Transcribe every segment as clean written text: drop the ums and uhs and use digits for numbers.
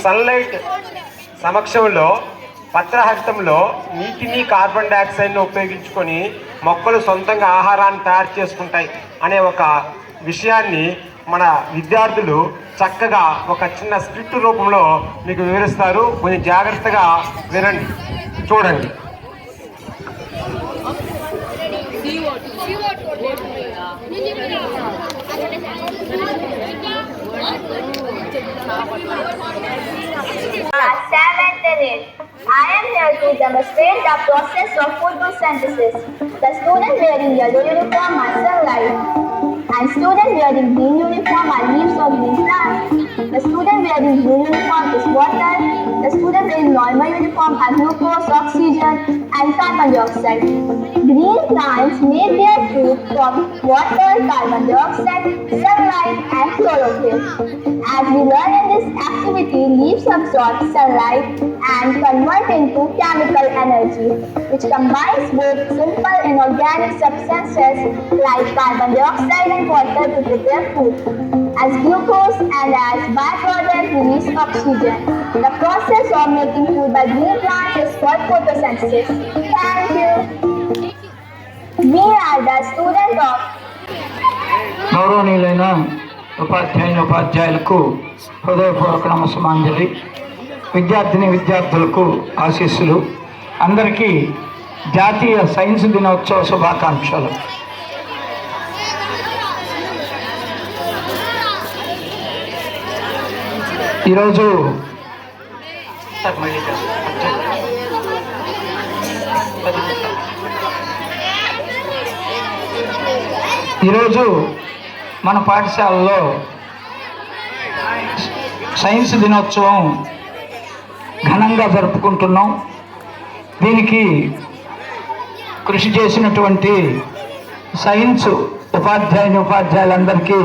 Sunlight సమక్షంలో పత్రహరితంలో నీటిని carbon డైఆక్సైడ్ను ఉపయోగించుకొని మొక్కలు సొంతంగా ఆహారాన్ని తయారు చేసుకుంటాయి అనే ఒక విషయాన్ని మన విద్యార్థులు చక్కగా ఒక చిన్న స్క్రిప్ట్ రూపంలో మీకు వివరిస్తారు. కొంచెం జాగ్రత్తగా వినండి, చూడండి. I am here to demonstrate the process of photosynthesis. The student wearing yellow uniform are sunlight, and student wearing green uniform are leaves of green plants. The student wearing blue uniform is water. The student wearing normal uniform are glucose, oxygen, and carbon dioxide. Green plants make their food from water, carbon dioxide, sunlight, and chlorophyll. As we learn in this activity, leaves absorb sunlight and convert into chemical energy, which combines both simple and organic substances like carbon dioxide and water to prepare food, as glucose, and as byproduct release oxygen. The process of making food by green plants is called photosynthesis. Thank you. We are the students of గౌరవనీయులైన ఉపాధ్యాయులకు హృదయపూర్వక నమస్సుమాంజలి. విద్యార్థులకు ఆశీస్సులు. అందరికీ జాతీయ science దినోత్సవ శుభాకాంక్షలు. ఈరోజు మన పాఠశాలలో సైన్స్ దినోత్సవం ఘనంగా జరుపుకుంటున్నాం. దీనికి కృషి చేసినటువంటి సైన్స్ ఉపాధ్యాయులందరికీ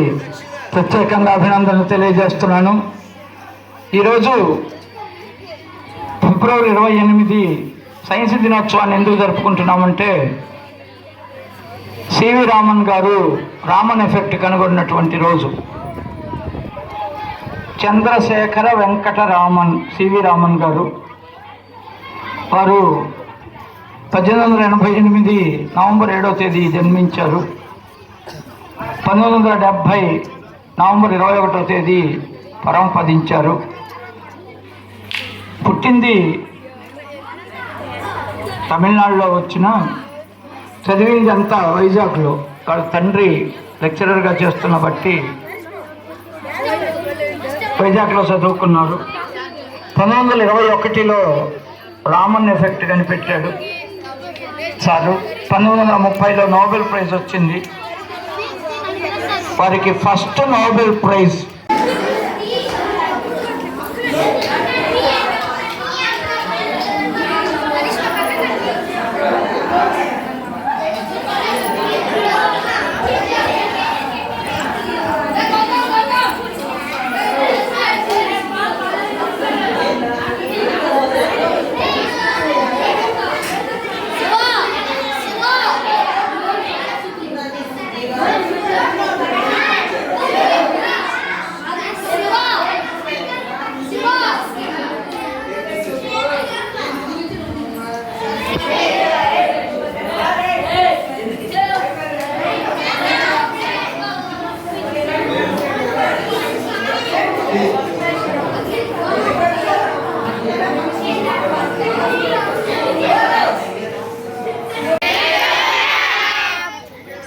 ప్రత్యేకంగా అభినందనలు తెలియజేస్తున్నాను. ఈరోజు ఫిబ్రవరి 28 సైన్స్ దినోత్సవాన్ని ఎందుకు జరుపుకుంటున్నామంటే సివి రామన్ గారు రామన్ ఎఫెక్ట్ కనుగొన్నటువంటి రోజు. చంద్రశేఖర వెంకట రామన్, సివి రామన్ గారు, వారు 1888 నవంబర్ 7వ తేదీ జన్మించారు. 1970 నవంబర్ 21వ తేదీ పరమపదించారు. పుట్టింది తమిళనాడులో, చదివింది అంతా వైజాగ్లో. వాళ్ళ తండ్రి లెక్చరర్గా చేస్తున్న బట్టి వైజాగ్లో చదువుకున్నారు. 1921లో రామన్ ఎఫెక్ట్ కనిపెట్టాడు సారు. 1930లో నోబెల్ ప్రైజ్ వచ్చింది వారికి, ఫస్ట్ నోబెల్ ప్రైజ్.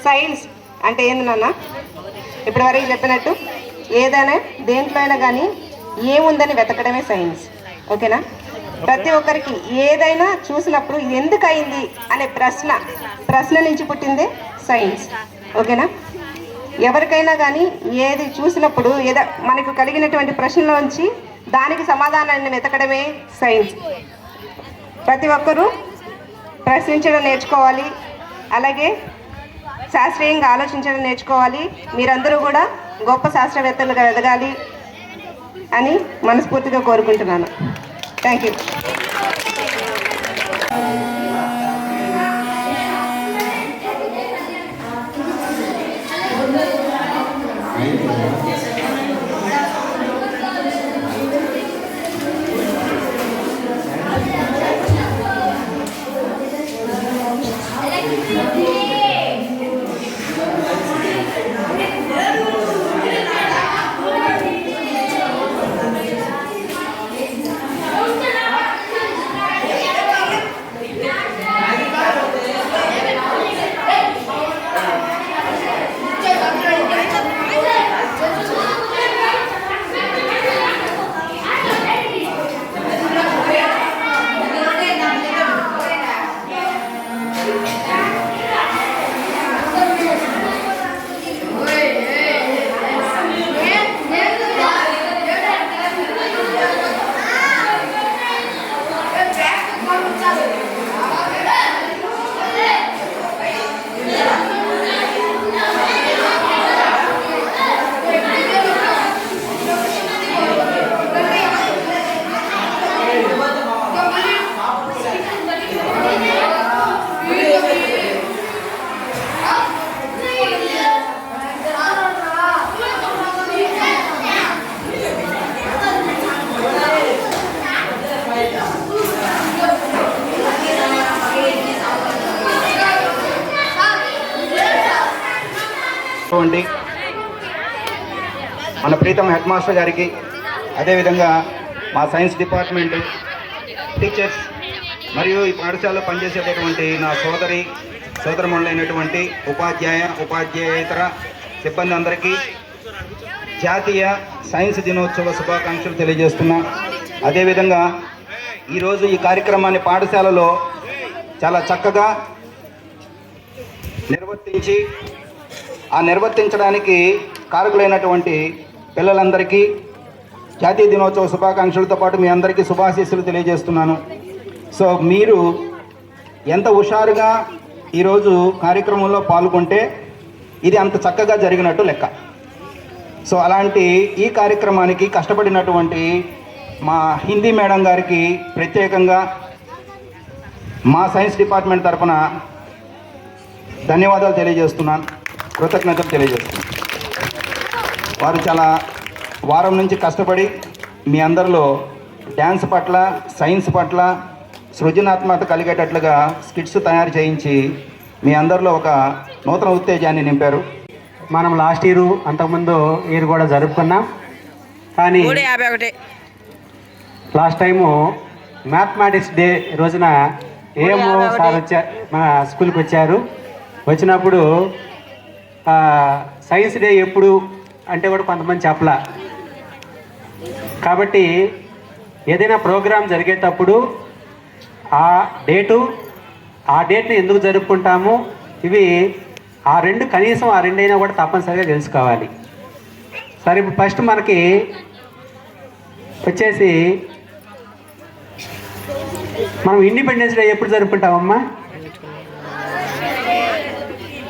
సైన్స్ అంటే ఏంది నాన్న? ఇప్పటివరకు చెప్పినట్టు ఏదైనా దేంట్లో అయినా కానీ ఏముందని వెతకడమే సైన్స్. ఓకేనా? ప్రతి ఒక్కరికి ఏదైనా చూసినప్పుడు ఇది ఎందుకు అయింది అనే ప్రశ్న నుంచి పుట్టిందే సైన్స్. ఓకేనా? ఎవరికైనా కానీ ఏది చూసినప్పుడు మనకు కలిగినటువంటి ప్రశ్నలోంచి దానికి సమాధానాన్ని వెతకడమే సైన్స్. ప్రతి ఒక్కరూ ప్రశ్నించడం నేర్చుకోవాలి, అలాగే శాస్త్రీయంగా ఆలోచించడం నేర్చుకోవాలి. మీరందరూ కూడా గొప్ప శాస్త్రవేత్తలుగా ఎదగాలి అని మనస్ఫూర్తిగా కోరుకుంటున్నాను. Thank you. మన ప్రీతం హెడ్ మాస్టర్ గారికి, అదేవిధంగా మా సైన్స్ డిపార్ట్మెంట్ టీచర్స్ మరియు ఈ పాఠశాలలో పనిచేసేటటువంటి నా సోదరమణులైనటువంటి ఉపాధ్యాయేతర సిబ్బంది అందరికీ జాతీయ సైన్స్ దినోత్సవ శుభాకాంక్షలు తెలియజేస్తున్నా. అదేవిధంగా ఈరోజు ఈ కార్యక్రమాన్ని పాఠశాలలో చాలా చక్కగా నిర్వర్తించడానికి కారకులైనటువంటి పిల్లలందరికీ జాతీయ దినోత్సవ శుభాకాంక్షలతో పాటు మీ అందరికీ శుభాశీస్సులు తెలియజేస్తున్నాను. సో మీరు ఎంత హుషారుగా ఈరోజు కార్యక్రమంలో పాల్గొంటే ఇది అంత చక్కగా జరిగినట్టు లెక్క. సో అలాంటి ఈ కార్యక్రమానికి కష్టపడినటువంటి మా హిందీ మేడం గారికి ప్రత్యేకంగా మా సైన్స్ డిపార్ట్మెంట్ తరఫున ధన్యవాదాలు తెలియజేస్తున్నాను, కృతజ్ఞతలు తెలియజేస్తున్నాను. వారు చాలా వారం నుంచి కష్టపడి మీ అందరిలో డ్యాన్స్ పట్ల, సైన్స్ పట్ల సృజనాత్మకత కలిగేటట్లుగా స్కిట్స్ తయారు చేయించి మీ అందరిలో ఒక నూతన ఉత్తేజాన్ని నింపారు. మనం లాస్ట్ ఇయర్ అంతకుముందు ఇయర్ కూడా జరుపుకున్నాం. కానీ లాస్ట్ టైము మ్యాథమెటిక్స్ డే రోజున ఏమో సార్ మన స్కూల్కి వచ్చారు. వచ్చినప్పుడు సైన్స్ డే ఎప్పుడు అంటే కూడా కొంతమంది చెప్పలా. కాబట్టి ఏదైనా ప్రోగ్రాం జరిగేటప్పుడు ఆ డేట్ని ఎందుకు జరుపుకుంటాము, ఇవి కనీసం ఆ రెండైనా కూడా తప్పనిసరిగా తెలుసుకోవాలి. సరే, ఇప్పుడు ఫస్ట్ మనకి వచ్చేసి మనం ఇండిపెండెన్స్ డే ఎప్పుడు జరుపుకుంటామమ్మా?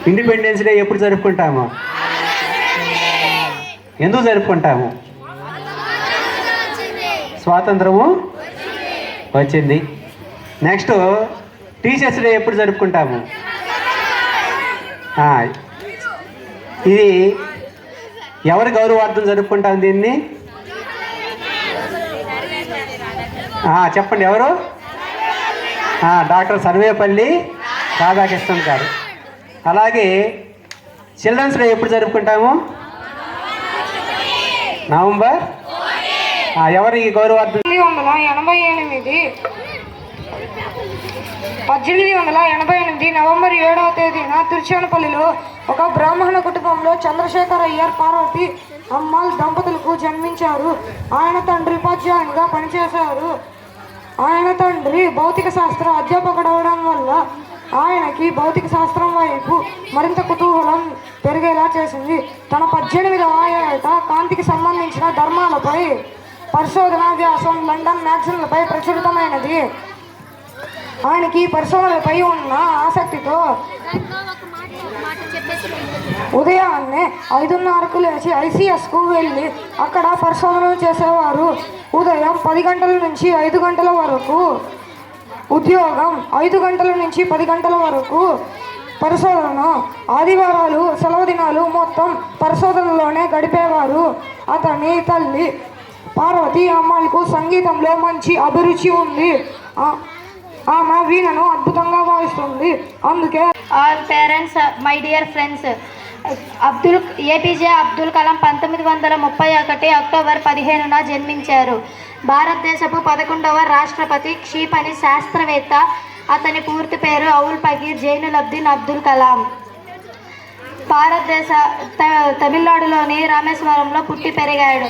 ఇండిపెండెన్స్ డే ఎప్పుడు జరుపుకుంటాము? ఎందుకు జరుపుకుంటాము? స్వాతంత్రము వచ్చింది. నెక్స్ట్ టీచర్స్ డే ఎప్పుడు జరుపుకుంటాము? ఇది ఎవరి గౌరవార్థం జరుపుకుంటాం దీన్ని? చెప్పండి ఎవరు? డాక్టర్ సర్వేపల్లి రాధాకృష్ణన్ గారు. అలాగే చిల్డ్రన్స్ డే ఎప్పుడు జరుపుకుంటాము? నవంబర్. ఎవరి గౌరవార్థం? 1888 నవంబర్ 7వ తేదీన తిరుచానపల్లిలో ఒక బ్రాహ్మణ కుటుంబంలో చంద్రశేఖర్ అయ్యర్ పార్వతి అమ్మాల్ దంపతులకు జన్మించారు. ఆయన తండ్రి ఉపాధ్యాయునిగా పనిచేశారు. ఆయన తండ్రి భౌతిక శాస్త్ర అధ్యాపకుడవడం వల్ల ఆయనకి భౌతిక శాస్త్రం వైపు మరింత కుతూహలం పెరిగేలా చేసింది. తన 18వ ఏట కాంతికి సంబంధించిన ధర్మాలపై పరిశోధన వ్యాసం లండన్ మ్యాగజైన్లపై ప్రచురితమైనది. ఆయనకి పరిశోధనలపై ఉన్న ఆసక్తితో ఉదయాన్నే 5:30కు లేచి ఐసిఎస్కు వెళ్ళి అక్కడ పరిశోధనలు చేసేవారు. ఉదయం 10 గంటల నుంచి 5 గంటల వరకు ఉద్యోగం, 5 గంటల నుంచి 10 గంటల వరకు పరిశోధన. ఆదివారాలు, సెలవు దినాలు మొత్తం పరిశోధనలోనే గడిపేవారు. అతని తల్లి పార్వతి అమ్మాయిలకు సంగీతంలో మంచి అభిరుచి ఉంది. ఆమె వీణను అద్భుతంగా వాయిస్తుంది. అందుకే all parents, my dear friends, APJ Abdul Kalam 1931 October 15న జన్మించారు. భారతదేశపు 11వ రాష్ట్రపతి, క్షిపణి శాస్త్రవేత్త. అతని పూర్తి పేరు అవుల్ పకీర్ జైనులబ్దీన్ అబ్దుల్ కలాం. తమిళనాడులోని రామేశ్వరంలో పుట్టి పెరిగాడు.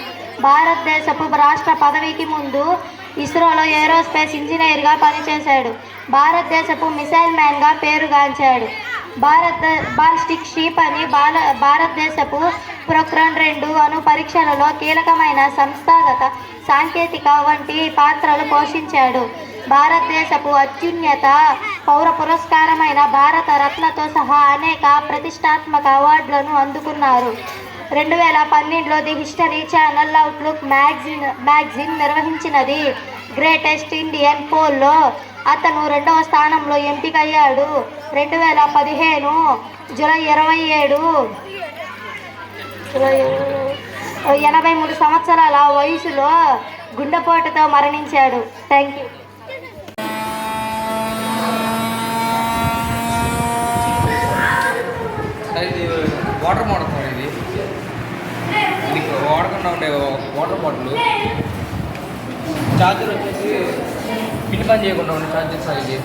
భారతదేశపు రాష్ట్ర పదవికి ముందు ఇస్రోలో ఏరోస్పేస్ ఇంజనీర్గా పనిచేశాడు. భారతదేశపు మిసైల్ మ్యాన్గా పేరుగాంచాడు. బాలిస్టిక్ క్షిపణి, భారతదేశపు పొఖ్రాన్ 2 అణు పరీక్షలలో కీలకమైన సంస్థాగత, సాంకేతిక వంటి పాత్రలు పోషించాడు. భారతదేశపు అత్యున్నత పౌర పురస్కారమైన భారత రత్నతో సహా అనేక ప్రతిష్టాత్మక అవార్డులను అందుకున్నారు. 2012లో the History Channel Outlook magazine నిర్వహించినది గ్రేటెస్ట్ ఇండియన్ పోల్లో అతను 2వ స్థానంలో ఎంపికయ్యాడు. 2015 జూలై 27 83 సంవత్సరాల వయసులో గుండెపోటుతో మరణించాడు. Thank you. Water model sir, ఇది వాటర్ పక్కన ఉండే వాటర్ బాటిల్ ఛార్జర్ వచ్చేసి పిన్ పని చేయకుండా ఉండే ఛార్జర్స్ ఇది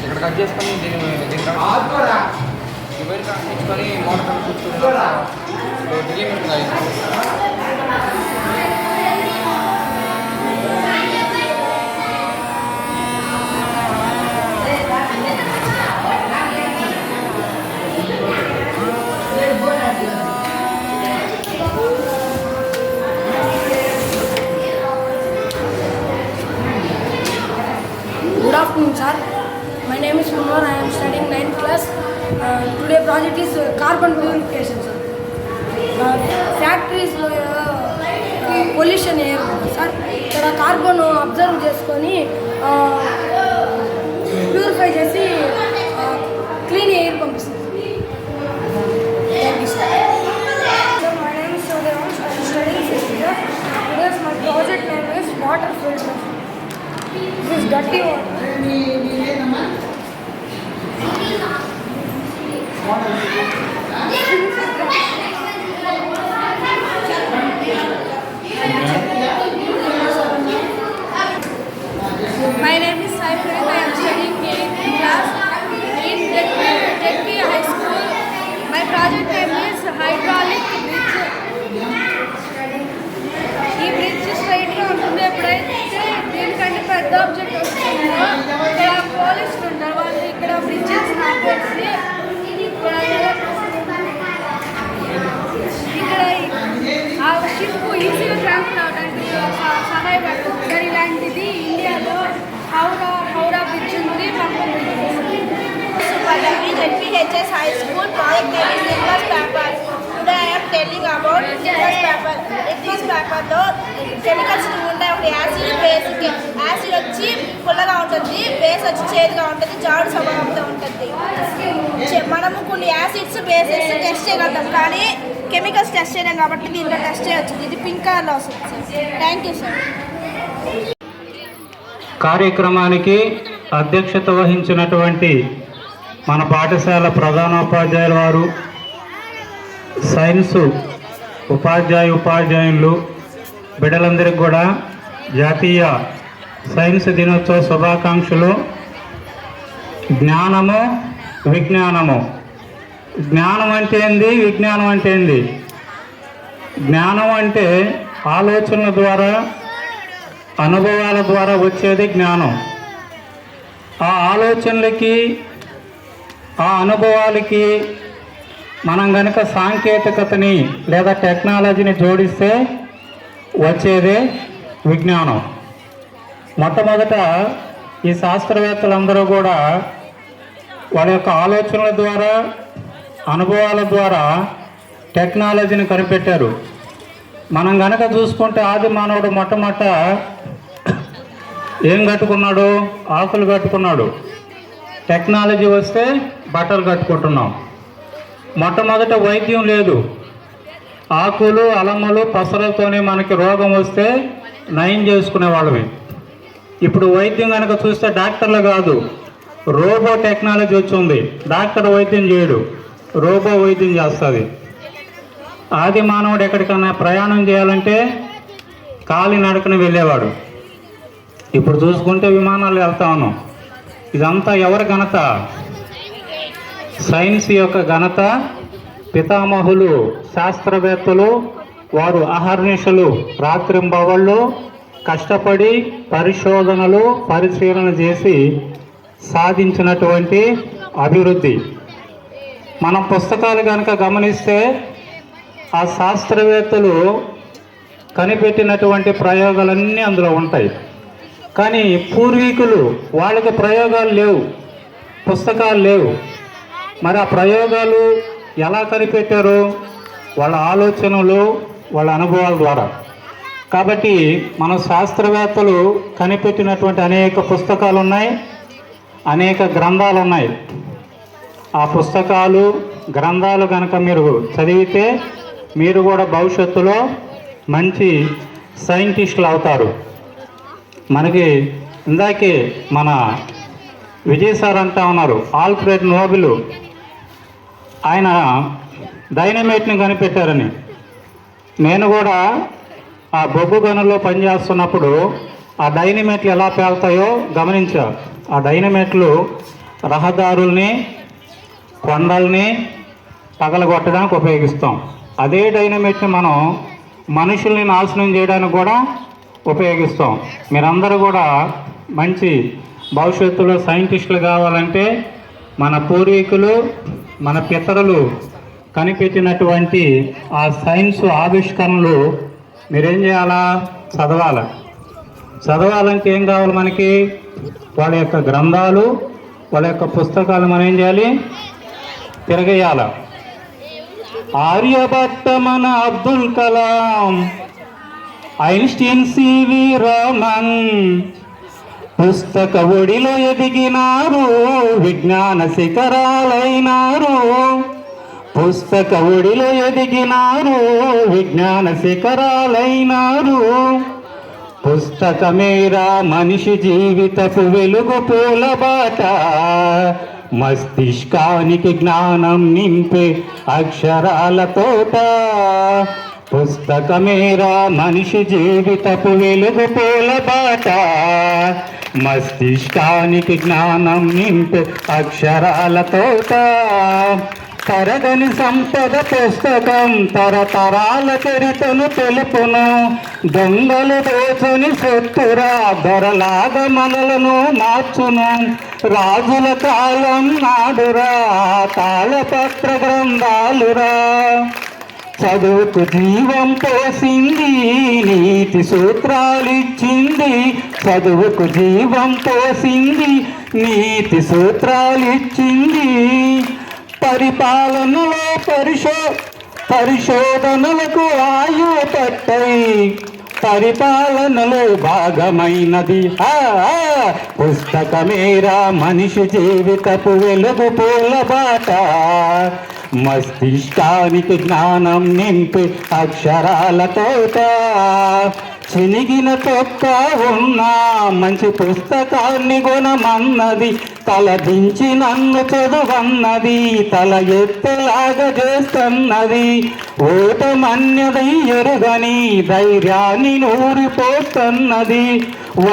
ఇక్కడ కట్ చేసుకొని దీని వైర్ కనెక్ట్ చేసుకొని మోటార్ కనెక్ట్ చేసుకుని డ్రిల్లింగ్ అయింది. Good afternoon, sir. My name is Munor. I am studying 9th class. Today project is carbon purification, sir. Factories pollution air, sir. ఇక్కడ కార్బన్ అబ్జర్వ్ చేసుకొని purify చేసి clean air పంపిస్తుంది. Thank you, sir. My name is Sodevansh. I am studying 6th class. Today's my project name is water filter. This is dirty water. My name is Saiful. I am studying 8th class in Techie High School. My project name is hydraulic bridge. ఈ bridge స్ట్రైట్గా ఉంటుంది. ఎప్పుడైతే దీనికంటే పెద్ద object వస్తుందో ఇక్కడ పోలీసులు ఉంటారు. వాళ్ళు ఇక్కడ బ్రిడ్జెస్ ఆపేసి ఇక్కడ ఆ షిప్ ఈజీగా ట్రాన్స్ఫర్ అవడానికి సహాయపడుతుంది. సార్ ఇలాంటిది ఇండియాలో హౌరా బ్రిడ్జ్ ఉంది. ZPHS High School project name is Litmus Paper. Today I am telling about Litmus Paper. Litmus Paper లో కెమికల్స్ ఉంటాయి. ఒకటి యాసిడ్, బేసిక్. యాసిడ్ వచ్చి పుల్లగా ఉంటుంది, బేస్ వచ్చి చేదుగా ఉంటుంది, జాడు స్వభావంతో ఉంటుంది. మనము కొన్ని యాసిడ్స్, బేసిక్స్ టెస్ట్ చేయగలుగుతాం, కానీ కెమికల్స్ టెస్ట్ చేయలేం కాబట్టి దీంట్లో టెస్ట్ చేయవచ్చు. ఇది పింక్ కలర్లో వస్తుంది. Thank you, sir. కార్యక్రమానికి అధ్యక్షత వహించినటువంటి మన పాఠశాల ప్రధానోపాధ్యాయుల వారు, సైన్సు ఉపాధ్యాయులు, బిడ్డలందరికీ కూడా జాతీయ సైన్స్ దినోత్సవ శుభాకాంక్షలు. జ్ఞానము, విజ్ఞానము. జ్ఞానం అంటే ఏంది, విజ్ఞానం అంటే ఏంది? జ్ఞానం అంటే ఆలోచనల ద్వారా, అనుభవాల ద్వారా వచ్చేది జ్ఞానం. ఆ ఆలోచనలకి, ఆ అనుభవాలకి మనం కనుక సాంకేతికతని లేదా టెక్నాలజీని జోడిస్తే వచ్చేదే విజ్ఞానం. మొట్టమొదట ఈ శాస్త్రవేత్తలందరూ కూడా వాళ్ళ యొక్క ఆలోచనల ద్వారా, అనుభవాల ద్వారా టెక్నాలజీని కనిపెట్టారు. మనం కనుక చూసుకుంటే ఆది మానవుడు మొట్టమొదట ఏం కట్టుకున్నాడు? ఆకులు కట్టుకున్నాడు. టెక్నాలజీ వస్తే బట్టలు కట్టుకుంటున్నాం. మొట్టమొదట వైద్యం లేదు. ఆకులు, అలమ్మలు, పసరలతోనే మనకి రోగం వస్తే నయం చేసుకునే వాళ్ళవి. ఇప్పుడు వైద్యం కనుక చూస్తే డాక్టర్లు కాదు, రోబో టెక్నాలజీ వచ్చింది. డాక్టర్ వైద్యం చేయడు, రోబో వైద్యం చేస్తుంది. ఆది మానవుడు ఎక్కడికైనా ప్రయాణం చేయాలంటే కాలినడకన వెళ్ళేవాడు. ఇప్పుడు చూసుకుంటే విమానాలు వెళ్తా ఉన్నాం. ఇదంతా ఎవరి ఘనత? సైన్స్ యొక్క ఘనత. పితామహులు, శాస్త్రవేత్తలు, వారు అహర్నిశలు, రాత్రింబవళ్ళు కష్టపడి పరిశోధనలు, పరిశీలన చేసి సాధించినటువంటి అభివృద్ధి. మనం పుస్తకాలు కనుక గమనిస్తే ఆ శాస్త్రవేత్తలు కనిపెట్టినటువంటి ప్రయోగాలన్నీ అందులో ఉంటాయి. కానీ పూర్వీకులు, వాళ్ళకి ప్రయోగాలు లేవు, పుస్తకాలు లేవు. మరి ఆ ప్రయోగాలు ఎలా కనిపెట్టారు? వాళ్ళ ఆలోచనలు, వాళ్ళ అనుభవాల ద్వారా. కాబట్టి మన శాస్త్రవేత్తలు కనిపెట్టినటువంటి అనేక పుస్తకాలు ఉన్నాయి, అనేక గ్రంథాలు ఉన్నాయి. ఆ పుస్తకాలు, గ్రంథాలు కనుక మీరు చదివితే మీరు కూడా భవిష్యత్తులో మంచి సైంటిస్టులు అవుతారు. మనకి ఇందాకే మన విజయ్ సార్ అంటా ఉన్నారు, ఆల్ఫ్రెడ్ నోబెల్, ఆయన డైనమైట్ని కనిపెట్టారని. నేను కూడా ఆ బొగ్గు గనుల్లో పనిచేస్తున్నప్పుడు ఆ డైనమేట్లు ఎలా పేలుతాయో గమనించారు. ఆ డైనమేట్లు రహదారుల్ని, కొండల్ని పగలగొట్టడానికి ఉపయోగిస్తాం. అదే డైనమేట్ని మనం మనుషుల్ని నాశనం చేయడానికి కూడా ఉపయోగిస్తాం. మీరందరూ కూడా మంచి భవిష్యత్తులో సైంటిస్టులు కావాలంటే మన పూర్వీకులు, మన పితరులు కనిపెట్టినటువంటి ఆ సైన్స్ ఆవిష్కరణలు మీరేం చేయాలా? చదవాలి. చదవాలంటే ఏం కావాలి మనకి? వాళ్ళ యొక్క గ్రంథాలు, వాళ్ళ యొక్క పుస్తకాలు మనం ఏం చేయాలి? తిరగేయాలి. ఆర్యభట్ట మన అబ్దుల్ కలాం, ఐన్స్టీన్, సివి రామన్ పుస్తక ఒడిలో ఎదిగినారు, విజ్ఞాన శిఖరాలైనారు. పుస్తక ఒడిలో ఎదిగినారు, విజ్ఞాన శిఖరాలైనారు. పుస్తకమేరా మనిషి జీవితపు వెలుగు పూలబాట, మస్తిష్కానికి జ్ఞానం నింపే అక్షరాల తోట. పుస్తకమేరా మనిషి జీవితపు వెలుగు పూలబాట, మస్తిష్కానికి జ్ఞానం నింపే అక్షరాల తోట. తరగని సంపద పుస్తకం తరతరాల చరితను తెలుపును. దొంగలు దోచని సొత్తురా దొరలాగ మనలను మార్చును. రాజుల కాలం నాడురా తాళపత్ర గ్రంథాలురా. చదువుకు జీవం పోసింది, నీతి సూత్రాలిచ్చింది. చదువుకు జీవం పోసింది, నీతి సూత్రాలిచ్చింది. పరిపాలనలో పరిశోధనలకు ఆయువు పట్టాయి, పరిపాలనలో భాగమైనది పుస్తకమేరా మనిషి జీవితపు వెలుగు పూలబాట, మస్తిష్కానికి జ్ఞానం నింపి అక్షరాల తోట. చినిగిన తొక్క ఉన్నా మంచి పుస్తకాన్ని గుణమన్నది, తలదించి నన్ను చదువన్నది, తల ఎత్తలాగా చేస్తున్నది. ఓటమన్యదై ఎరుగని ధైర్యాన్ని నూరిపోతున్నది.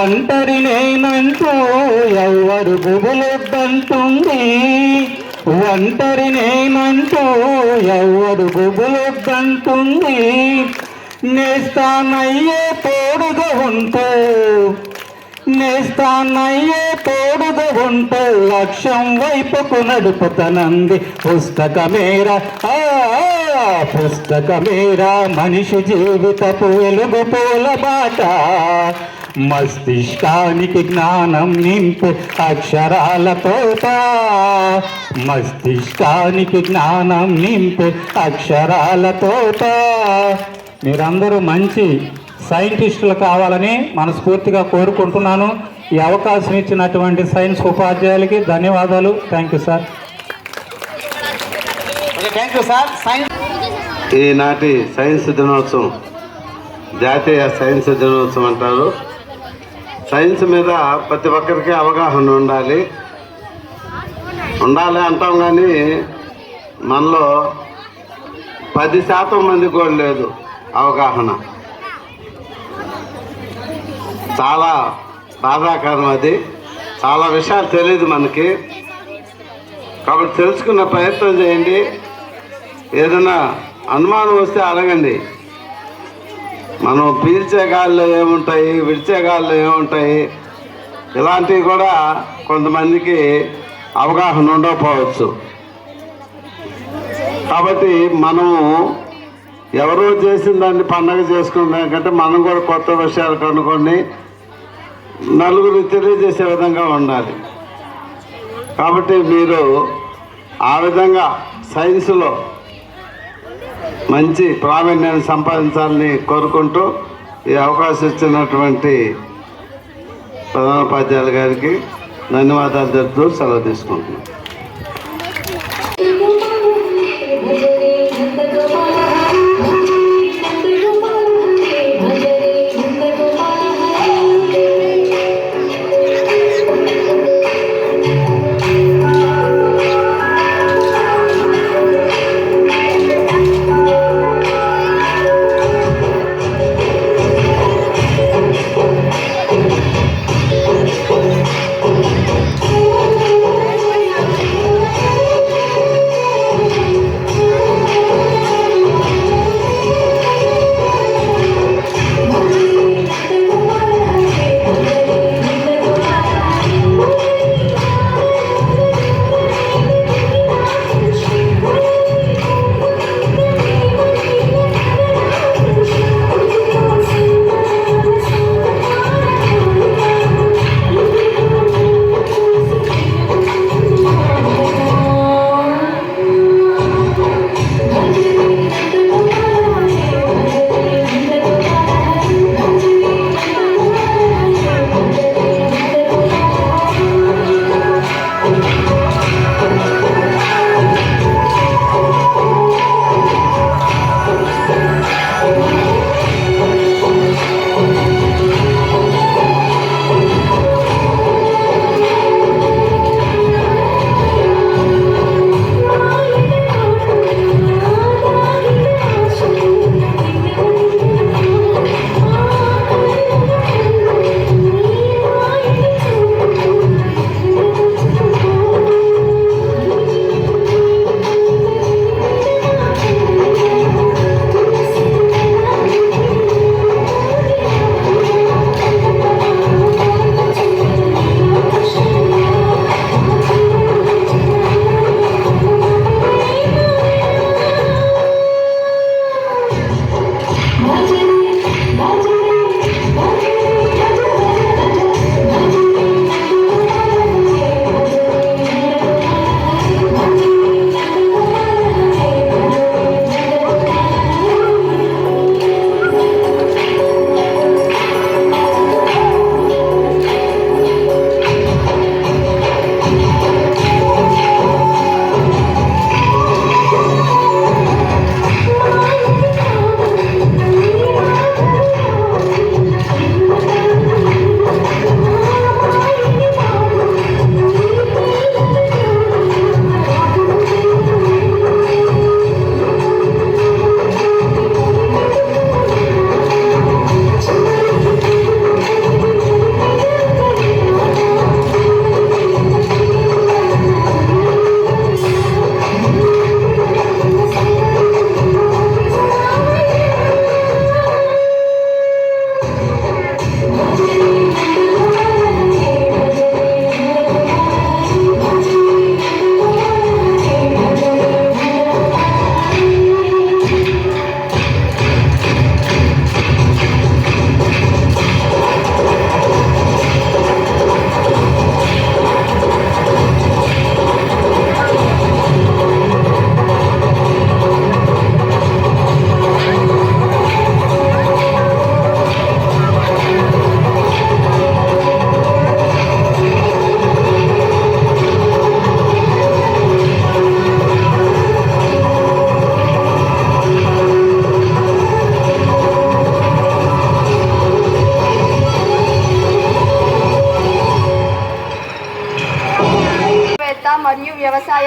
ఒంటరి నేనంటూ ఎవరు గుబులొద్దంటుంది, ఒంటరి నేనంటూ ఎవరు గుబులొద్దంటుంది. నేస్తానయ్యే తోడుగా ఉంటూ, నేస్తానయ్యే తోడుగా ఉంటూ లక్ష్యం వైపుకు నడుపుతనంది పుస్తకమేరా. పుస్తకమేరా మనిషి జీవితపు వెలుగు పూలబాట, మస్తిష్కానికి జ్ఞానం నింపు అక్షరాల తోట, మస్తిష్కానికి జ్ఞానం నింపు అక్షరాల తోట. మీరందరూ మంచి సైంటిస్టులు కావాలని మనస్ఫూర్తిగా కోరుకుంటున్నాను. ఈ అవకాశం ఇచ్చినటువంటి సైన్స్ ఉపాధ్యాయులకి ధన్యవాదాలు. Thank you sir. Thank you sir. ఈనాటి సైన్స్ దినోత్సవం జాతీయ సైన్స్ దినోత్సవం అంటారు. సైన్స్ మీద ప్రతి ఒక్కరికి అవగాహన ఉండాలి అంటాం, కానీ మనలో 10% మందికి కూడా లేదు అవగాహన. చాలా బాధాకరం అది. చాలా విషయాలు తెలియదు మనకి. కాబట్టి తెలుసుకున్న ప్రయత్నం చేయండి. ఏదైనా అనుమానం వస్తే అడగండి. మనం పీల్చే గాల్లో ఏముంటాయి, విడిచే గాల్లో ఏముంటాయి, ఇలాంటివి కూడా కొంతమందికి అవగాహన ఉండకపోవచ్చు. కాబట్టి మనము ఎవరో చేసిన దాన్ని పండగ చేసుకునే కంటే మనం కూడా కొత్త విషయాలు కనుక్కొని నలుగురికి తెలియజేసే విధంగా ఉండాలి. కాబట్టి మీరు ఆ విధంగా సైన్స్లో మంచి ప్రావీణ్యాన్ని సంపాదించాలని కోరుకుంటూ ఈ అవకాశం ఇచ్చినటువంటి ప్రధానోపాధ్యాయులు గారికి ధన్యవాదాలు తెలుపుతూ సెలవు తీసుకుంటున్నాను.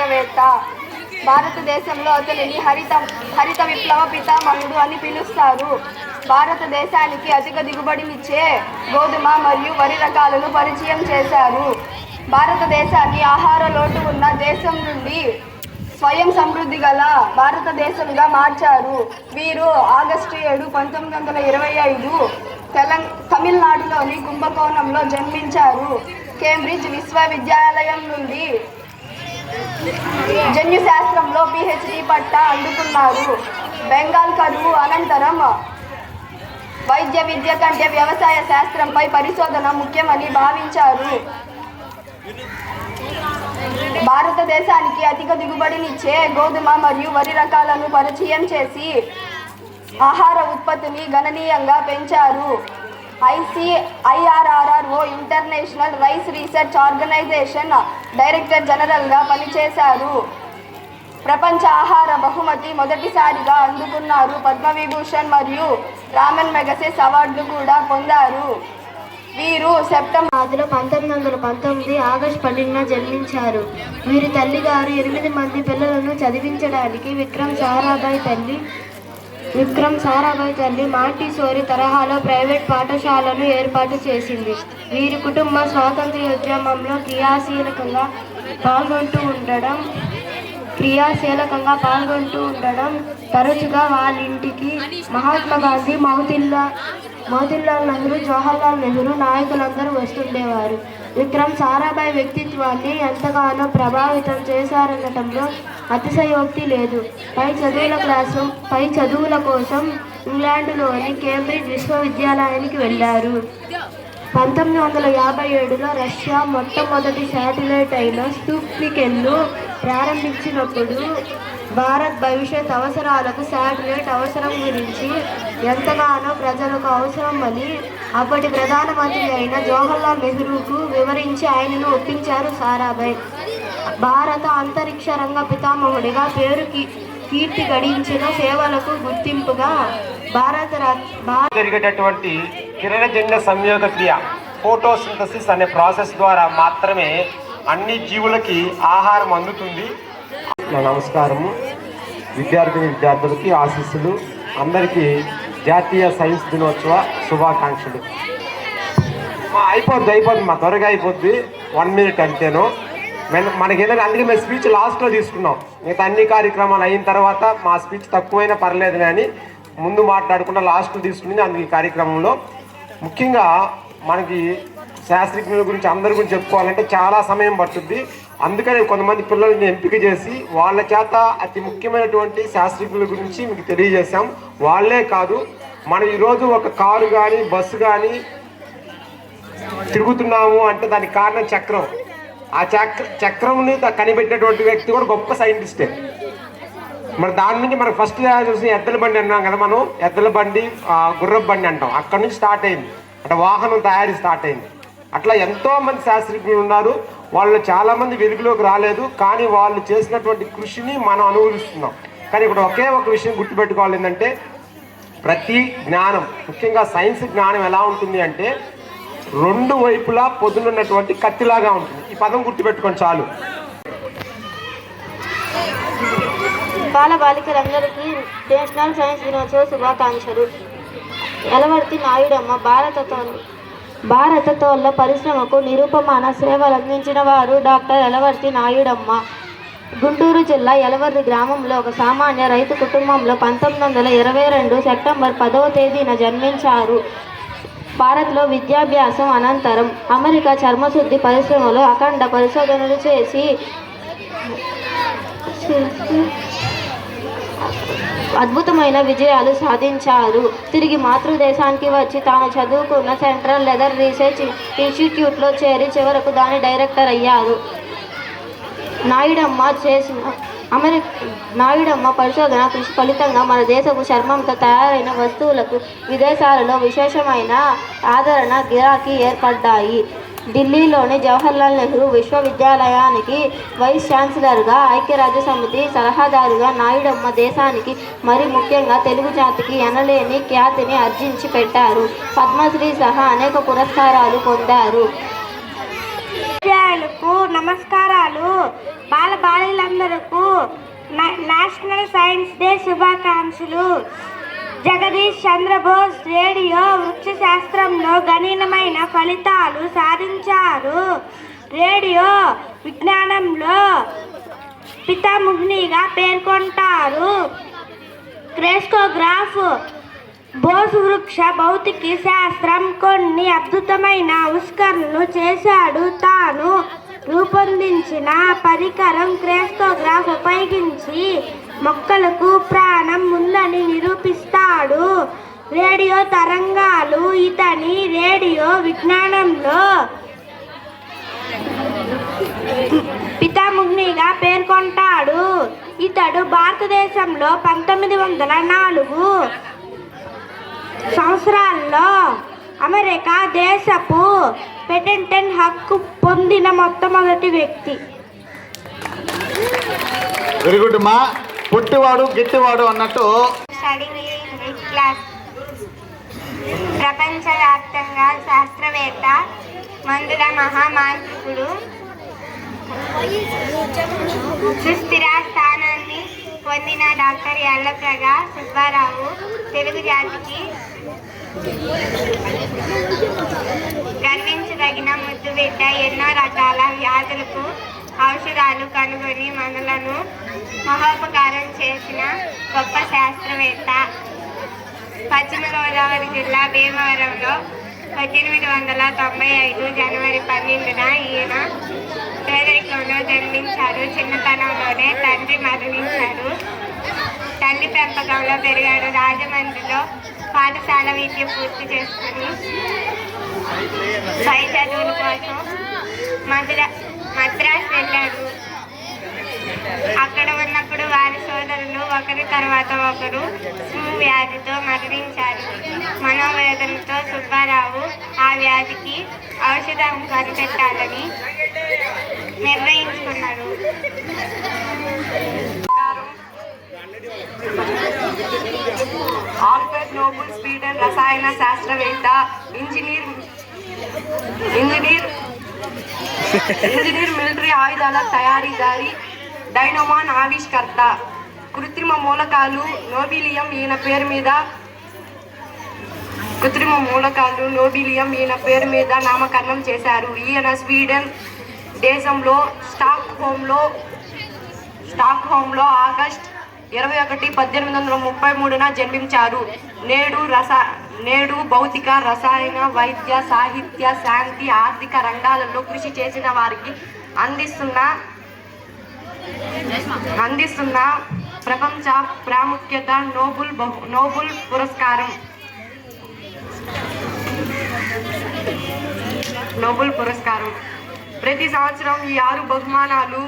శాస్త్రవేత్త. భారతదేశంలో అతనిని హరిత విప్లవ పితామహుడు అని పిలుస్తారు. భారతదేశానికి అధిక దిగుబడినిచ్చే గోధుమ మరియు వరి రకాలను పరిచయం చేశారు. భారతదేశాన్ని ఆహార లోటు ఉన్న దేశం నుండి స్వయం సమృద్ధి గల భారతదేశంగా మార్చారు. వీరు ఆగస్టు 7, 1925 తమిళనాడులోని కుంభకోణంలో జన్మించారు. కేంబ్రిడ్జ్ విశ్వవిద్యాలయం నుండి జన్యుశాస్త్రంలో PhD పట్టా అందుకున్నారు. బెంగాల్ కరువు అనంతరం వైద్య విద్య కంటే వ్యవసాయ శాస్త్రంపై పరిశోధన ముఖ్యమని భావించారు. భారతదేశానికి అధిక దిగుబడినిచ్చే గోధుమ మరియు వరి రకాలను పరిచయం చేసి ఆహార ఉత్పత్తిని గణనీయంగా పెంచారు. IRRO international rice research organisation director జనరల్గా పనిచేశారు. ప్రపంచ ఆహార బహుమతి మొదటిసారిగా అందుకున్నారు. పద్మవిభూషణ్ మరియు రామన్ మెగసెస్ అవార్డులు కూడా పొందారు. వీరు సెప్టెంబర్ 1919 ఆగస్టు 12న జన్మించారు. వీరి తల్లిగారు 8 మంది పిల్లలను చదివించడానికి విక్రమ్ సారాభాయ్ తల్లి మాంటిసోరీ తరహాలో ప్రైవేట్ పాఠశాలను ఏర్పాటు చేసింది. వీరి కుటుంబం స్వాతంత్ర్యోద్యమంలో క్రియాశీలకంగా పాల్గొంటూ ఉండడం తరచుగా వాళ్ళ ఇంటికి మహాత్మా గాంధీ, మోతీలాల్ నెహ్రూ, జవహర్లాల్ నెహ్రూ నాయకులందరూ వస్తుండేవారు. విక్రమ్ సారాభాయ్ వ్యక్తిత్వాన్ని ఎంతగానో ప్రభావితం చేశారనటంలో అతిశయోక్తి లేదు. పై చదువుల కోసం ఇంగ్లాండ్లోని కేంబ్రిడ్జ్ విశ్వవిద్యాలయానికి వెళ్ళారు. 1957లో రష్యా మొట్టమొదటి శాటిలైట్ అయిన స్పుత్నిక్ను ప్రారంభించినప్పుడు భారత్ భవిష్యత్ అవసరాలకు శాటిలైట్ అవసరం గురించి ఎంతగానో ప్రజలకు అవసరమని అప్పటి ప్రధానమంత్రి అయిన జవహర్లాల్ నెహ్రూకు వివరించి ఆయనను ఒప్పించారు సారాభాయ్. భారత అంతరిక్ష రంగ పితామహుడిగా కీర్తి గడించిన సేవలకు గుర్తింపుగా జరిగేటటువంటి కిరణజన్య సంయోగ క్రియ ఫోటోసింథసిస్ అనే ప్రాసెస్ ద్వారా మాత్రమే అన్ని జీవులకి ఆహారం అందుతుంది. నమస్కారము. విద్యార్థులకి ఆశీస్సులు. అందరికీ జాతీయ సైన్స్ దినోత్సవ శుభాకాంక్షలు. అయిపోద్ది మా త్వరగా అయిపోద్ది. 1 మినిట్ అంతేను. మనకి ఏంటంటే అందుకే మేము స్పీచ్ లాస్ట్లో తీసుకున్నాం. మిగతా అన్ని కార్యక్రమాలు అయిన తర్వాత మా స్పీచ్ తక్కువైనా పర్లేదు కానీ ముందు మాట్లాడకుండా లాస్ట్లో తీసుకుని అందుకు ఈ కార్యక్రమంలో ముఖ్యంగా మనకి శాస్త్రజ్ఞుల గురించి అందరి గురించి చెప్పుకోవాలంటే చాలా సమయం పడుతుంది. అందుకని కొంతమంది పిల్లల్ని ఎంపిక చేసి వాళ్ళ చేత అతి ముఖ్యమైనటువంటి శాస్త్రజ్ఞుల గురించి మీకు తెలియజేశాం. వాళ్ళే కాదు, మనం ఈరోజు ఒక కారు కానీ బస్సు కానీ తిరుగుతున్నాము అంటే దానికి కారణం చక్రం. ఆ చక్రంని కనిపెట్టినటువంటి వ్యక్తి కూడా గొప్ప సైంటిస్టే. మరి దాని నుంచి మనం ఫస్ట్ చూసి ఎద్దల బండి అన్నాం కదా, మనం ఎద్దల బండి గుర్రపు బండి అంటాం. అక్కడ నుంచి స్టార్ట్ అయింది, అంటే వాహనం తయారీ స్టార్ట్ అయింది. అట్లా ఎంతోమంది శాస్త్రజ్ఞులు ఉన్నారు. వాళ్ళు చాలామంది వెలుగులోకి రాలేదు, కానీ వాళ్ళు చేసినటువంటి కృషిని మనం అనుభవిస్తున్నాం. కానీ ఇక్కడ ఒకే ఒక విషయం గుర్తుపెట్టుకోవాలి, ఏంటంటే ప్రతి జ్ఞానం, ముఖ్యంగా సైన్స్ జ్ఞానం ఎలా ఉంటుంది అంటే 2 వైపులా పొద్దున్నటువంటి కత్తిలాగా ఉంటుంది. ఈ పదం గుర్తుపెట్టుకొని చాలు. బాలబాలికలందరికీ నేషనల్ సైన్స్ దినోత్సవ శుభాకాంక్షలు. యలవర్తి నాయుడమ్మ భారత తోళ్ల పరిశ్రమకు నిరూపమాన సేవలు అందించిన వారు డాక్టర్ యలవర్తి నాయుడమ్మ. గుంటూరు జిల్లా యలవర్తి గ్రామంలో ఒక సామాన్య రైతు కుటుంబంలో 1922 సెప్టెంబర్ 10వ తేదీన జన్మించారు. భారత్లో విద్యాభ్యాసం అనంతరం అమెరికా చర్మశుద్ధి పరిశ్రమలో అఖండ పరిశోధనలు చేసి అద్భుతమైన విజయాలు సాధించారు. తిరిగి మాతృదేశానికి వచ్చి తాను చదువుకున్న సెంట్రల్ లెదర్ రీసెర్చ్ ఇన్స్టిట్యూట్లో చేరి చివరకు దాని డైరెక్టర్ అయ్యారు. నాయుడమ్మ పరిశోధన కృషి ఫలితంగా మన దేశపు చర్మంతో తయారైన వస్తువులకు విదేశాలలో విశేషమైన ఆదరణ, గిరాకీ ఏర్పడ్డాయి. ఢిల్లీలోని జవహర్లాల్ నెహ్రూ విశ్వవిద్యాలయానికి వైస్ ఛాన్సలర్గా, ఐక్యరాజ్యసమితి సలహాదారుగా నాయుడమ్మ దేశానికి, మరి ముఖ్యంగా తెలుగు జాతికి ఎనలేని ఖ్యాతిని ఆర్జించి పెట్టారు. పద్మశ్రీ సహా అనేక పురస్కారాలు పొందారు. ఉపాధ్యాయులకు నమస్కారాలు. బాలబాలిలందరకు నేషనల్ సైన్స్ డే శుభాకాంక్షలు. జగదీష్ చంద్రబోస్ రేడియో వృక్షశాస్త్రంలో గణనీయమైన ఫలితాలు సాధించారు. రేడియో విజ్ఞానంలో పితామహునిగా పేర్కొంటారు. క్రెస్కోగ్రాఫ్ బోస్ వృక్ష భౌతిక శాస్త్రం కొన్ని అద్భుతమైన ఆవిష్కరణలు చేశాడు. తాను రూపొందించిన పరికరం క్రెస్కోగ్రాఫ్ ఉపయోగించి మొక్కలకు ప్రాణం ఉందని నిరూపిస్తాడు. రేడియో తరంగాలు ఇతని రేడియో విజ్ఞానంలో పితామహునిగా పేర్కొంటాడు. ఇతడు భారతదేశంలో 1904 సంవత్సరాల్లో అమెరికా దేశపు పేటెంట్ హక్కు పొందిన మొట్టమొదటి వ్యక్తి. వెరీ గుడ్ మా. పుట్టివాడు గిట్టివాడు అన్నట్టు ప్రపంచవ్యాప్తంగా శాస్త్రవేత్త, మందుల మహామాంత్రికుడు, సుస్థిర స్థానాన్ని పొందిన డాక్టర్ యల్లప్రగ సుబ్బారావు తెలుగు జాతికి గర్వించదగిన ముద్దు బిడ్డ. ఎన్నో రకాల వ్యాధులకు ఔషధాలు కనుగొని మనలను మహోపకారం చేసిన గొప్ప శాస్త్రవేత్త. పశ్చిమ గోదావరి జిల్లా భీమవరంలో 1895 జనవరి 12న ఈయన పేదరికంలో జన్మించారు. చిన్నతనంలోనే తండ్రి మరణించారు. తల్లి పెంపకంలో పెరిగాడు. రాజమండ్రిలో పాఠశాల విద్య పూర్తి చేసుకుని పై చదువుల కోసం మద్రాసు వెళ్ళాడు. అక్కడ ఉన్నప్పుడు వారి సోదరులు ఒకరి తర్వాత ఒకరు ఫ్లూ వ్యాధితో మరణించారు. మనోవేదనతో సుబ్బారావు ఆ వ్యాధికి ఔషధం కనిపెట్టాలని నిర్ణయించుకున్నాడు. ఆల్ఫ్రెడ్ నోబెల్ స్వీడన్ రసాయన శాస్త్రవేత్త, ఇంజనీర్, మిలిటరీ ఆయుధాల తయారీదారి, డైనమాన్ ఆవిష్కర్త. కృత్రిమ మూలకాలు నోబిలియం ఈయన పేరు మీద నామకరణం చేశారు. ఈయన స్వీడన్ దేశంలో స్టాక్హోమ్లో ఆగస్ట్ 21, 1833న జన్మించారు. నేడు భౌతిక, రసాయన, వైద్య, సాహిత్య, శాంతి, ఆర్థిక రంగాలలో కృషి చేసిన వారికి అందిస్తున్న ప్రపంచ ప్రాముఖ్యత నోబెల్ పురస్కారం. ప్రతి సంవత్సరం ఈ 6 బహుమానాలు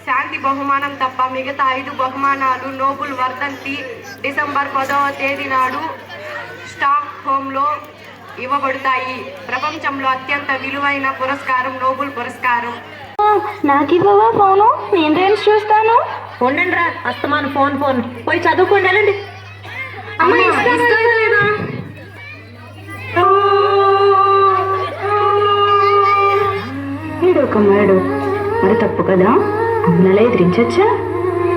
శాంతి బహుమానం తప్ప మిగతా 5 బహుమానాలు నోబెల్ వర్ధంతి డిసెంబర్ 10వ తేదీ నాడు స్టాక్హోమ్లో ఇవ్వబడతాయి. ప్రపంచంలో అత్యంత విలువైన పురస్కారం నోబెల్ పురస్కారం. నాకు ఇవ్వవా ఫోను? నేను రీల్స్ చూస్తాను. ఉండండి రా, అస్తమాను ఫోన్ పోయి చదువుకోండి. వెళ్ళండి. వీడు ఒక మేడు మరి తప్పు కదా. అమ్మలా ఎదిరించచ్చా?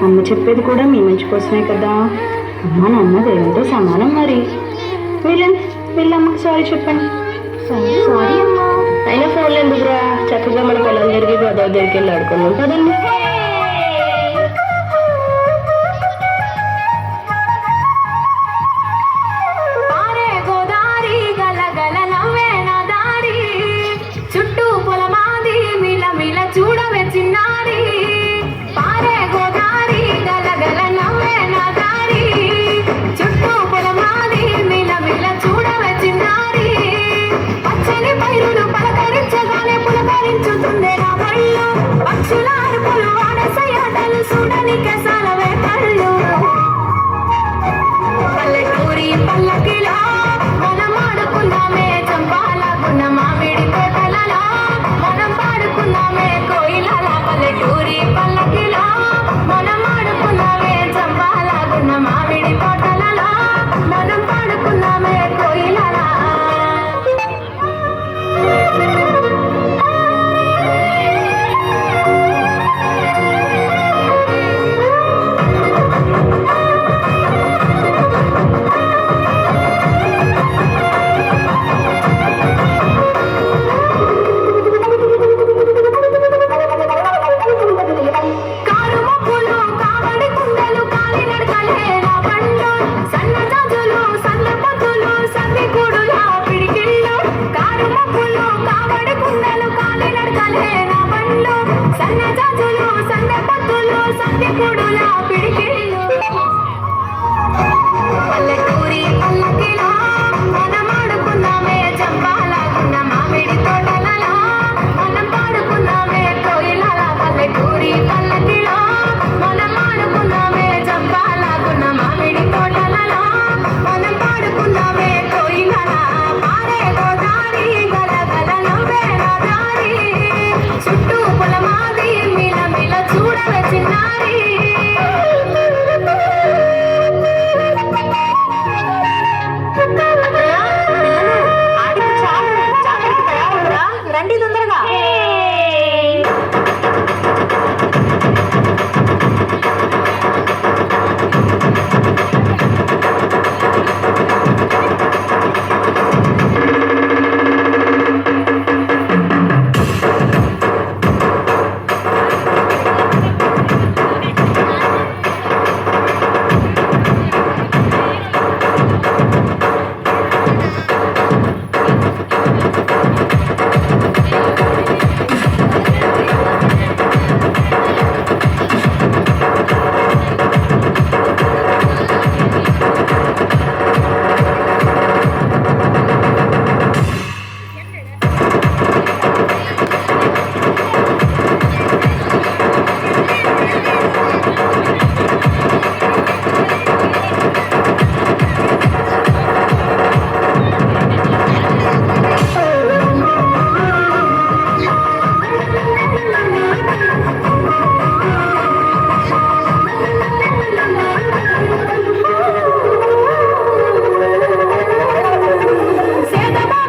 అమ్మ చెప్పేది కూడా మీ మంచి కోసమే కదా. అమ్మ నాన్న దేవుడితో సమానం. మరి వీళ్ళమ్మకి సారీ చెప్పండి. సారీ అమ్మా. అయినా ఫోన్లు ఎందుకురా, చక్కగా మన పొలం జరిగి గోదావరి దగ్గరికి వెళ్ళి ఆడుకున్నాం కదండి. పక్షులారు పొలు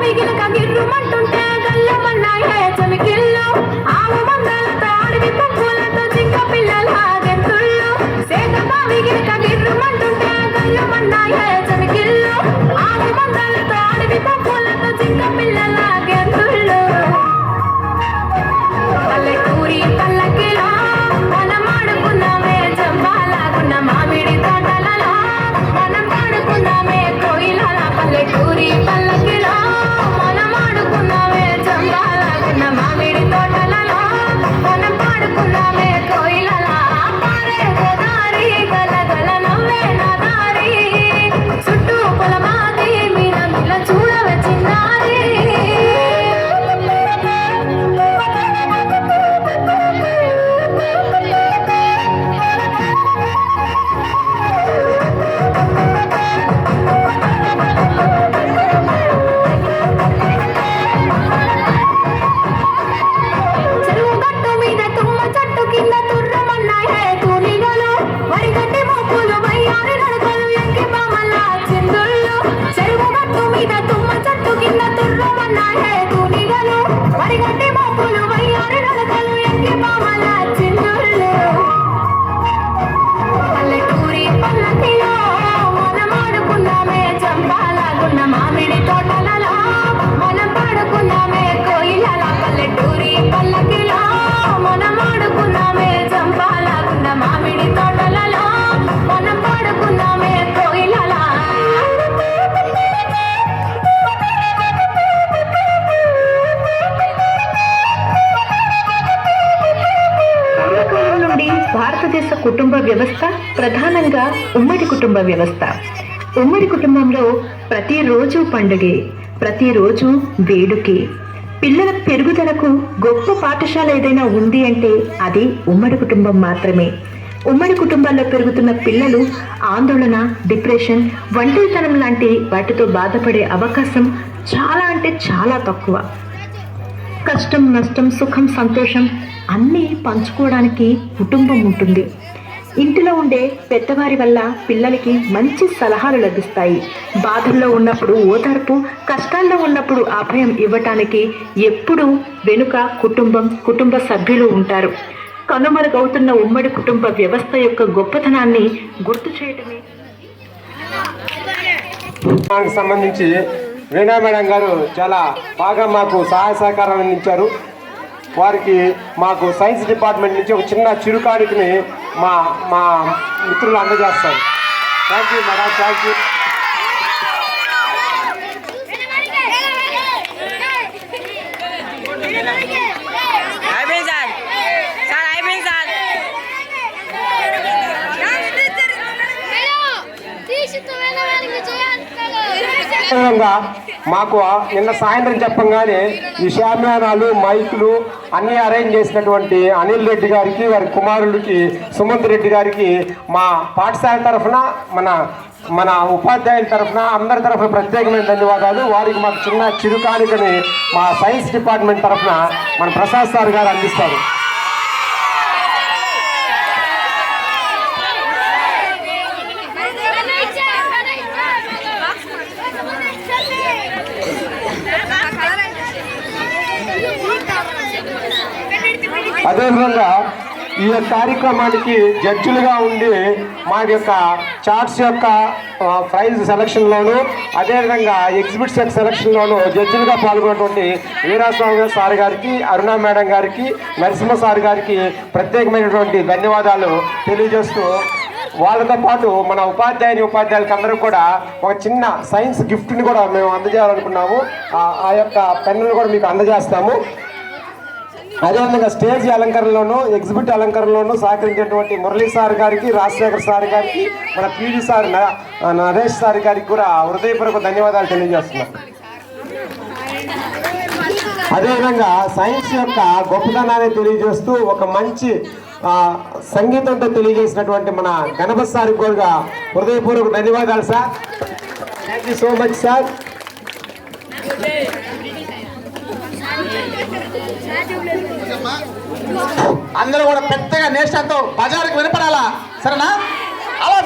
మిగిలిన గిర్రుమంటుంటే గల్లమన్నాయే చమికిళ్ళు ఆవు మందలతో అడవి పువ్వులతో జింక పిల్లల గెంతుళ్ళు సేతగా మిగిలిన గిర్రుమంటుంటే గల్లమన్నాయే చమికిళ్ళు ఆవు మందలతో అడవి పువ్వులతో జింక పిల్లల గెంతుళ్ళు పల్లెటూరి పల్లకిలో మనం ఆడుకున్నామే జంబాలాగున్న మామిడి తోటలలో మనం ఆడుకున్నామే కోయిలల పల్లెటూరి పల్లకిలో మనం ఆడుకున్నామే జంబాలాగున్న మామిడి తోటలలో మనం ఆడుకున్నామే కోయిలల పారే గోదారి గలగల నవ్వే నదారి చుట్టూ పొలమాది మీన మిల చూడవే చిన్నారి చెరువు గట్టు మీద తుమ్మ చెట్టు కింద తుర్రమన్నాయే తూనిగలు వరిగడ్డి మొక్కులు వయ్యారి నడకలు ఎక్కి బామల చిందుళ్ళు చెరువు గట్టు మీద తుమ్మ చెట్టు కింద తుర్రమన్నాయే తూనిగలు వరిగడ్డి మొక్కులు వయ్యారి నడకలు ఎక్కి బామల చిందుళ్ళు పల్లెటూరి పల్లకిలో మనం ఆడుకున్నామే జంబాలాగున్న మామిడి తోటలలో మనం పాడుకున్నామే కోయిలల పల్లెటూరి పల్లకిలో మనం ఆడుకున్నామే జంబాలాగున్న మామిడి తోటలలో మనం పాడుకున్నామే కోయిలల పూర్వకాలం నుండి భారతదేశ కుటుంబ వ్యవస్థ ప్రధానంగా ఉమ్మడి కుటుంబ వ్యవస్థ. ఉమ్మడి కుటుంబంలో ప్రతిరోజు పండుగే, ప్రతిరోజు వేడుకే. పిల్లల పెరుగుదలకు గొప్ప పాఠశాల ఏదైనా ఉంది అంటే అది ఉమ్మడి కుటుంబం మాత్రమే. ఉమ్మడి కుటుంబాల్లో పెరుగుతున్న పిల్లలు ఆందోళన, డిప్రెషన్, ఒంటరితనం లాంటి వాటితో బాధపడే అవకాశం చాలా అంటే చాలా తక్కువ. కష్టం, నష్టం, సుఖం, సంతోషం అన్నీ పంచుకోవడానికి కుటుంబం ఉంటుంది. ఇంటిలో ఉండే పెద్దవారి వల్ల పిల్లలకి మంచి సలహాలు లభిస్తాయి. బాధల్లో ఉన్నప్పుడు ఓదార్పు, కష్టాల్లో ఉన్నప్పుడు అభయం ఇవ్వటానికి ఎప్పుడూ వెనుక కుటుంబ సభ్యులు ఉంటారు. కనుమరుగవుతున్న ఉమ్మడి కుటుంబ వ్యవస్థ యొక్క గొప్పతనాన్ని గుర్తు చేయటమే. దానికి సంబంధించి వీణా మేడం గారు చాలా బాగా మాకు సహాయ సహకారం అందించారు. వారికి మాకు సైన్స్ డిపార్ట్మెంట్ నుంచి ఒక చిన్న చిరుకాడికి మా మిత్రులు అందజేస్తారు. Thank you madam, thank you. మాకు నిన్న సాయంత్రం చెప్పంగానే ఈ షామ్యానాలు, మైకులు అన్నీ అరేంజ్ చేసినటువంటి అనిల్ రెడ్డి గారికి, వారి కుమారుడికి సుమంత్ రెడ్డి గారికి మా పాఠశాల తరఫున, మన ఉపాధ్యాయుల తరఫున, అందరి తరఫున ప్రత్యేకమైన ధన్యవాదాలు. వారికి మాకు చిన్న చిరుకానికని మా సైన్స్ డిపార్ట్మెంట్ తరఫున మన ప్రసాద్ సార్ గారు అందిస్తారు. అదేవిధంగా ఈ కార్యక్రమానికి జడ్జిలుగా ఉండి మా యొక్క చార్ట్స్ యొక్క ప్రైజ్ సెలక్షన్లోను, అదేవిధంగా ఎగ్జిబిట్స్ యొక్క సెలక్షన్లోను జడ్జిలుగా పాల్గొన్నటువంటి వీరాస్వామి సార్ గారికి, అరుణ మేడం గారికి, నరసింహ సార్ గారికి ప్రత్యేకమైనటువంటి ధన్యవాదాలు తెలియజేస్తూ, వాళ్ళతో పాటు మన ఉపాధ్యాయులకు అందరూ కూడా ఒక చిన్న సైన్స్ గిఫ్ట్ని కూడా మేము అందజేయాలనుకున్నాము. ఆ యొక్క పెన్నులు కూడా మీకు అందజేస్తాము. అదేవిధంగా స్టేజ్ అలంకరణలోను, ఎగ్జిబిట్ అలంకరణలోను సహకరించినటువంటి మురళీ సార్ గారికి, రాజశేఖర్ సార్ గారికి, మన పీడి సార్ నరేష్ సార్ గారికి కూడా హృదయపూర్వక ధన్యవాదాలు తెలియజేస్తున్నాం. అదేవిధంగా సైన్స్ యొక్క గొప్పతనాన్ని తెలియజేస్తూ ఒక మంచి సంగీతంతో తెలియజేసినటువంటి మన గణపతి సార్కి కూడా హృదయపూర్వక ధన్యవాదాలు sir. Thank you so much sir. అందరూ కూడా పెద్దగా నేషనల్తో బజార్కి వినపడాలా, సరేనా? అలా